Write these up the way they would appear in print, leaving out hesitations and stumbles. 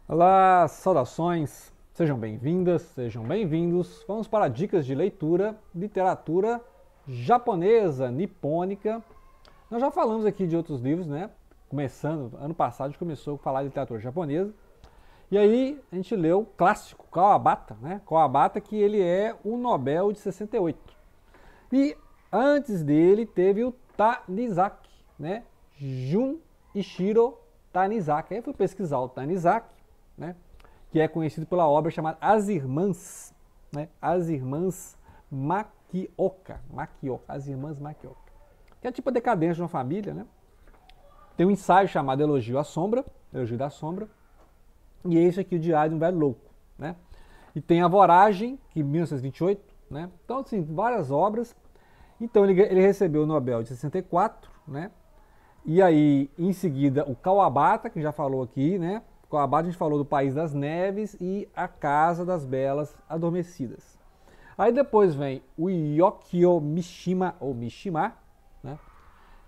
Olá, saudações, sejam bem-vindas, sejam bem-vindos. Vamos para dicas de leitura, literatura japonesa, nipônica. Nós já falamos aqui de outros livros, né? Começando, ano passado a gente começou a falar de literatura japonesa. E aí a gente leu o clássico Kawabata, né? Kawabata, que ele é o Nobel de 68. E antes dele teve o Tanizaki, né? Junichiro Tanizaki. Aí eu fui pesquisar o Tanizaki, né? Que é conhecido pela obra chamada As Irmãs, né? As Irmãs Makioka, As Irmãs Makioka. Que é tipo a decadência de uma família, né? Tem um ensaio chamado Elogio à Sombra, Elogio da Sombra, e esse aqui, o Diário de um Velho Louco, né? E tem a Voragem, que em 1928, né? Então, assim, várias obras. Então, ele recebeu o Nobel de 64, né? E aí, em seguida, o Kawabata, que já falou aqui, né? O Kawabata a gente falou do País das Neves e A Casa das Belas Adormecidas. Aí depois vem o Yokio Mishima, ou Mishima, né?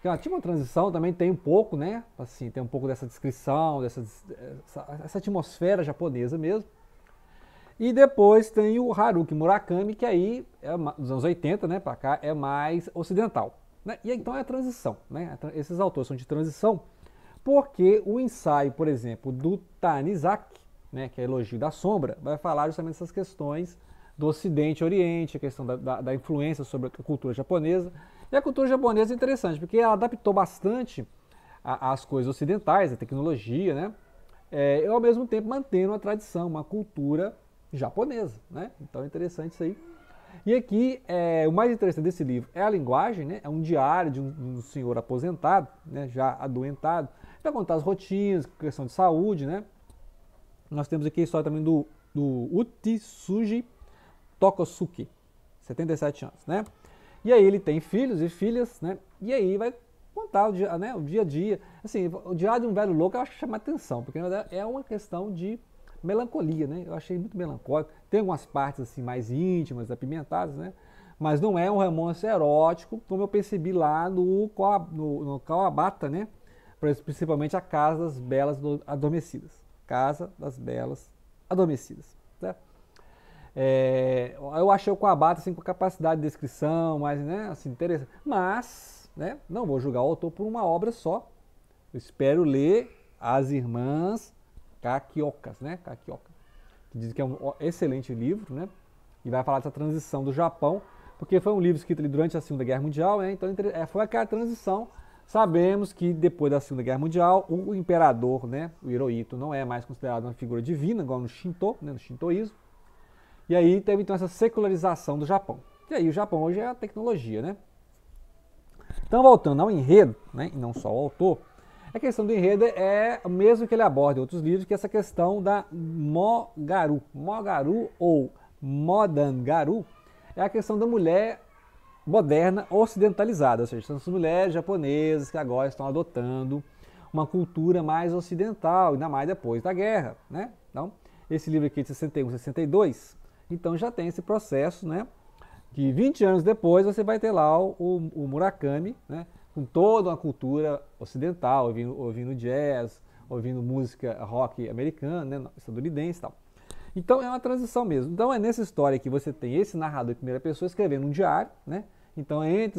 Que é uma, tipo uma transição, também tem um pouco, né? Assim, tem um pouco dessa descrição, essa atmosfera japonesa mesmo. E depois tem o Haruki Murakami, que aí, dos anos 80, né, para cá, é mais ocidental. Né? E então é a transição. Né? Esses autores são de transição, porque o ensaio, por exemplo, do Tanizaki, né, que é Elogio da Sombra, vai falar justamente dessas questões do Ocidente e Oriente, a questão da influência sobre a cultura japonesa. E a cultura japonesa é interessante, porque ela adaptou bastante as coisas ocidentais, a tecnologia, né? E ao mesmo tempo mantendo uma tradição, uma cultura japonesa, né? Então é interessante isso aí. E aqui, o mais interessante desse livro é a linguagem, né? É um diário de um senhor aposentado, né? Já adoentado. Vai contar as rotinas, questão de saúde, né? Nós temos aqui a história também do Utsuji Tokosuke, 77 anos, né? E aí ele tem filhos e filhas, né? E aí vai contar o dia, né? O dia a dia. Assim, o Diário de um Velho Louco eu acho que chama atenção, porque na verdade é uma questão de melancolia, né? Eu achei muito melancólico. Tem algumas partes assim mais íntimas, apimentadas, né? Mas não é um romance erótico, como eu percebi lá no Kawabata, né? Principalmente a Casa das Belas Adormecidas. Casa das Belas Adormecidas. Certo? Eu achei o Kawabata assim, com capacidade de descrição, mas, né, assim, interessante. Mas, né, não vou julgar o autor por uma obra só. Eu espero ler As Irmãs Kakiokas, né? Kakioka. Que diz que é um excelente livro, né? E vai falar dessa transição do Japão, porque foi um livro escrito ali durante a Segunda Guerra Mundial, né? Então foi aquela transição. Sabemos que depois da Segunda Guerra Mundial, o imperador, né, o Hirohito, não é mais considerado uma figura divina, igual no Shinto, né, no Shintoísmo. E aí teve então essa secularização do Japão. E aí o Japão hoje é a tecnologia, né? Então voltando ao enredo, né, e não só ao autor, a questão do enredo é o mesmo que ele aborda em outros livros, que é essa questão da Mogaru. Mogaru ou Modangaru é a questão da mulher moderna ocidentalizada, ou seja, são as mulheres japonesas que agora estão adotando uma cultura mais ocidental, ainda mais depois da guerra, né? Então, esse livro aqui de 61, 62, então já tem esse processo, né? Que 20 anos depois você vai ter lá o Murakami, né? Com toda uma cultura ocidental, ouvindo jazz, ouvindo música rock americana, né? Estadunidense e tal. Então é uma transição mesmo. Então é nessa história que você tem esse narrador em primeira pessoa escrevendo um diário, né? Então ele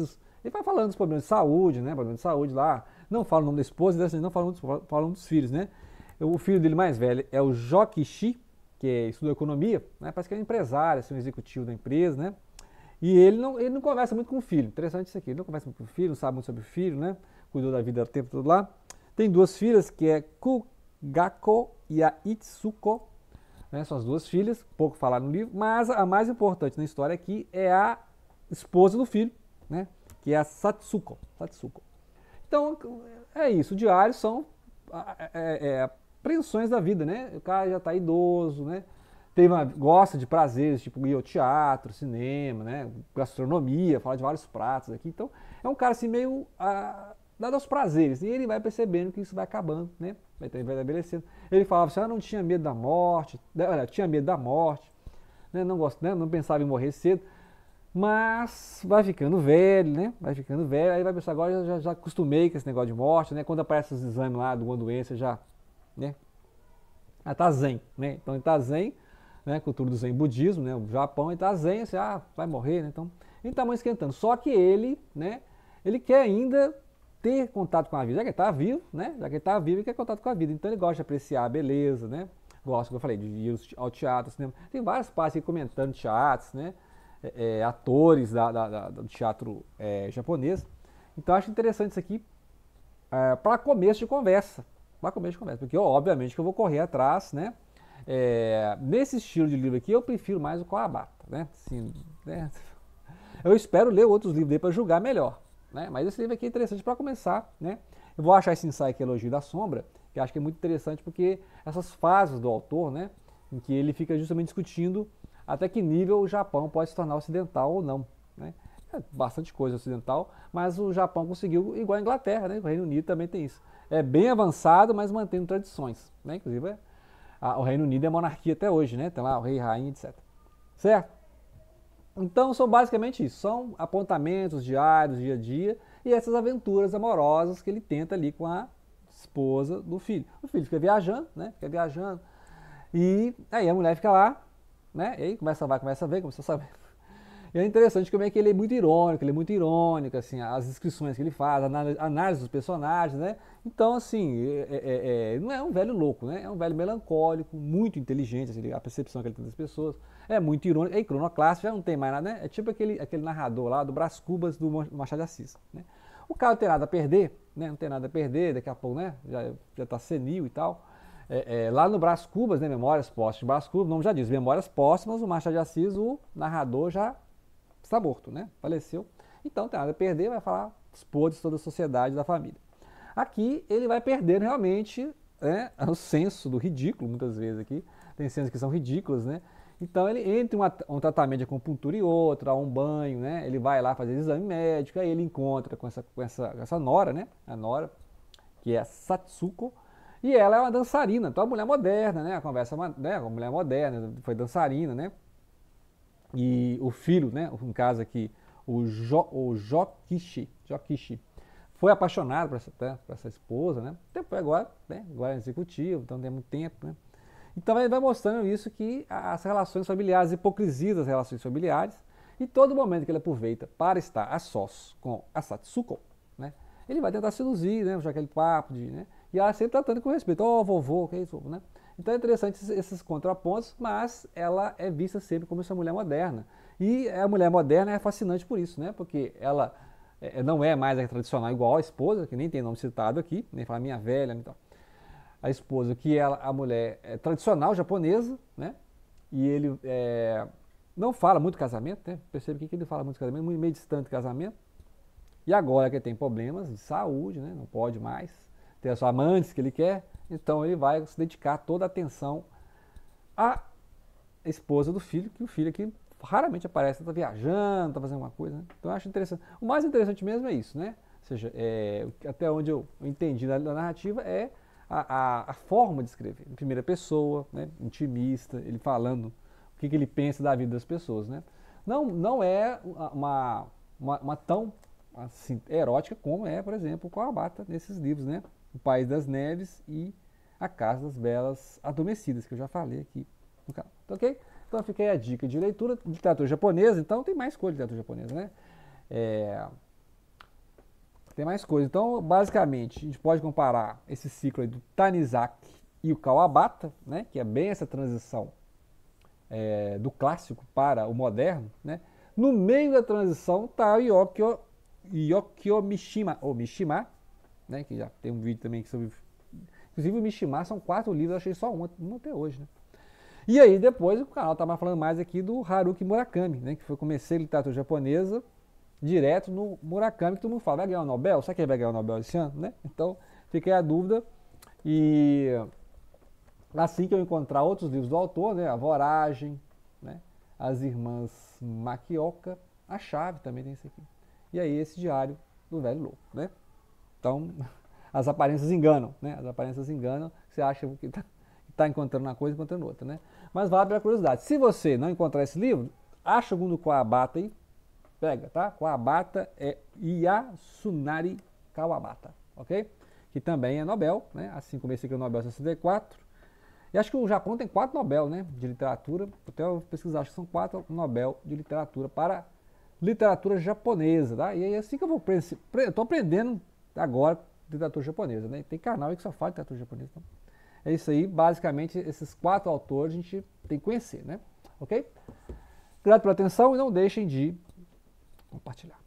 vai falando dos problemas de saúde, né? Problemas de saúde lá. Não fala o nome da esposa, não falam dos filhos, né? O filho dele mais velho é o Jokishi, que estuda economia, né? Parece que é um empresário, assim, um executivo da empresa, né? E ele não conversa muito com o filho. Interessante isso aqui. Ele não conversa muito com o filho, não sabe muito sobre o filho, né? Cuidou da vida o tempo todo lá. Tem duas filhas, que é Kugako e a Itsuko. Né? São as duas filhas, pouco falar no livro. Mas a mais importante na história aqui é a esposa do filho, né? Que é a Satsuko. Satsuko. Então, é isso. Diários são apreensões da vida, né? O cara já está idoso, né? Gosta de prazeres, tipo ir ao teatro, cinema, né? Gastronomia, fala de vários pratos aqui. Então, é um cara assim meio dado aos prazeres. E ele vai percebendo que isso vai acabando, né? Vai envelhecendo. Ele falava assim, não tinha medo da morte, tinha medo da morte, né? Não pensava em morrer cedo. Mas vai ficando velho, né? Vai ficando velho, aí vai pensar, agora eu já acostumei com esse negócio de morte, né? Quando aparece os exames lá de uma doença, já, né? tá zen, né? Então ele tá zen, né? Cultura do zen budismo, né? O Japão, ele tá zen, assim, vai morrer, né? Então ele tá muito esquentando. Só que ele, né? Ele quer ainda ter contato com a vida, já que ele tá vivo, né? Já que ele tá vivo, ele quer contato com a vida. Então ele gosta de apreciar a beleza, né? Gosta, como eu falei, de ir ao teatro, cinema. Tem várias partes aqui comentando teatros, né? Atores do teatro japonês. Então acho interessante isso aqui para começo de conversa. Para começo de conversa. Porque, obviamente, que eu vou correr atrás, né? Nesse estilo de livro aqui, eu prefiro mais o Kawabata, né? Assim, né? Eu espero ler outros livros dele para julgar melhor, né? Mas esse livro aqui é interessante para começar, né? Eu vou achar esse ensaio aqui, Elogio da Sombra, que eu acho que é muito interessante porque essas fases do autor, né? Em que ele fica justamente discutindo até que nível o Japão pode se tornar ocidental ou não, né? Bastante coisa ocidental, mas o Japão conseguiu, igual a Inglaterra, né? O Reino Unido também tem isso. É bem avançado, mas mantendo tradições, né? Inclusive, o Reino Unido é monarquia até hoje, né? Tem lá o rei e rainha, etc. Certo? Então, são basicamente isso. São apontamentos diários, dia a dia, e essas aventuras amorosas que ele tenta ali com a esposa do filho. O filho fica viajando, né? Fica viajando. E aí a mulher fica lá, né? E aí começa a ver, começa a saber. E é interessante como é que ele é muito irônico, assim, as descrições que ele faz, a análise dos personagens, né? Então, assim, não é um velho louco, né? É um velho melancólico, muito inteligente, assim, a percepção que ele tem das pessoas. É muito irônico, é iconoclássico, já não tem mais nada, né? É tipo aquele narrador lá do Brás Cubas do Machado de Assis, né? O cara não tem nada a perder, né? Não tem nada a perder, daqui a pouco, né? Já tá senil e tal. Lá no Brás Cubas, né? Memórias Póstumas de Brás Cubas, o nome já diz, Memórias Póstumas, o Machado de Assis, o narrador já está morto, né? Faleceu. Então não tem nada a perder, vai falar dos podres de toda a sociedade da família. Aqui ele vai perder realmente, né, o senso do ridículo, muitas vezes aqui. Tem cenas que são ridículas, né? Então ele entre um tratamento de acupuntura e outro, um banho, né? Ele vai lá fazer exame médico, aí ele encontra com essa nora, né? A nora, que é a Satsuko, e ela é uma dançarina, então é uma mulher moderna, né? A conversa, né? Uma mulher moderna, foi dançarina, né? E o filho, né, no caso aqui, o Jokishi, foi apaixonado por essa esposa, né? Depois agora, né, agora é executivo, então tem muito tempo, né? Então ele vai mostrando isso, que as relações familiares, a hipocrisia das relações familiares, e todo momento que ele aproveita para estar a sós com a Satsuko, né, ele vai tentar seduzir, né, já aquele papo de, né, e ela sempre tratando com respeito, vovô, que é isso, né? Então é interessante esses contrapontos, mas ela é vista sempre como essa mulher moderna. E a mulher moderna é fascinante por isso, né? Porque ela não é mais a tradicional igual a esposa, que nem tem nome citado aqui, nem fala minha velha, então. A esposa, que a mulher é tradicional japonesa, né? E ele não fala muito casamento, né? Percebe que ele fala muito casamento, muito meio distante do casamento. E agora que ele tem problemas de saúde, né? Não pode mais ter as amantes que ele quer, então ele vai se dedicar toda a atenção à esposa do filho, que o filho aqui raramente aparece, está viajando, está fazendo alguma coisa, né? Então eu acho interessante. O mais interessante mesmo é isso, né? Ou seja, até onde eu entendi da narrativa é a forma de escrever, em primeira pessoa, né? Intimista, ele falando o que ele pensa da vida das pessoas, né? Não é uma tão assim, erótica como é, por exemplo, o Kawabata nesses livros, né? O País das Neves e A Casa das Belas Adormecidas, que eu já falei aqui no canal. Tá, ok? Então fica aí a dica de leitura de literatura japonesa. Então tem mais coisa de literatura japonesa, né? Tem mais coisa. Então, basicamente, a gente pode comparar esse ciclo aí do Tanizaki e o Kawabata, né? Que é bem essa transição do clássico para o moderno, né? No meio da transição está o Yokio Mishima, ou Mishima, né, que já tem um vídeo também sobre. Inclusive o Mishima são 4 livros, eu achei só um até hoje, né? E aí depois o canal estava falando mais aqui do Haruki Murakami, né, que foi comecei literatura japonesa direto no Murakami, que todo mundo fala, vai ganhar o Nobel? Será que ele vai ganhar o Nobel esse ano, né? Então fiquei a dúvida, e assim que eu encontrar outros livros do autor, né, A Voragem, né, As Irmãs Makioka, A Chave também tem esse aqui. E aí esse Diário do Velho Louco, né? Então, as aparências enganam, né? As aparências enganam, você acha que está encontrando uma coisa, encontrando outra, né? Mas vale pela curiosidade. Se você não encontrar esse livro, acha algum do Kawabata aí, pega, tá? Kawabata é Yasunari Kawabata, ok? Que também é Nobel, né? Assim como esse aqui é o Nobel 64. E acho que o Japão tem 4 Nobel, né, de literatura. Até eu pesquisar, acho que são 4 Nobel de literatura para literatura japonesa, tá? E é assim que eu vou estou aprendendo agora literatura japonesa, né? Tem canal aí que só fala literatura japonesa. Então é isso aí, basicamente esses 4 autores a gente tem que conhecer, né? Ok? Obrigado pela atenção e não deixem de compartilhar.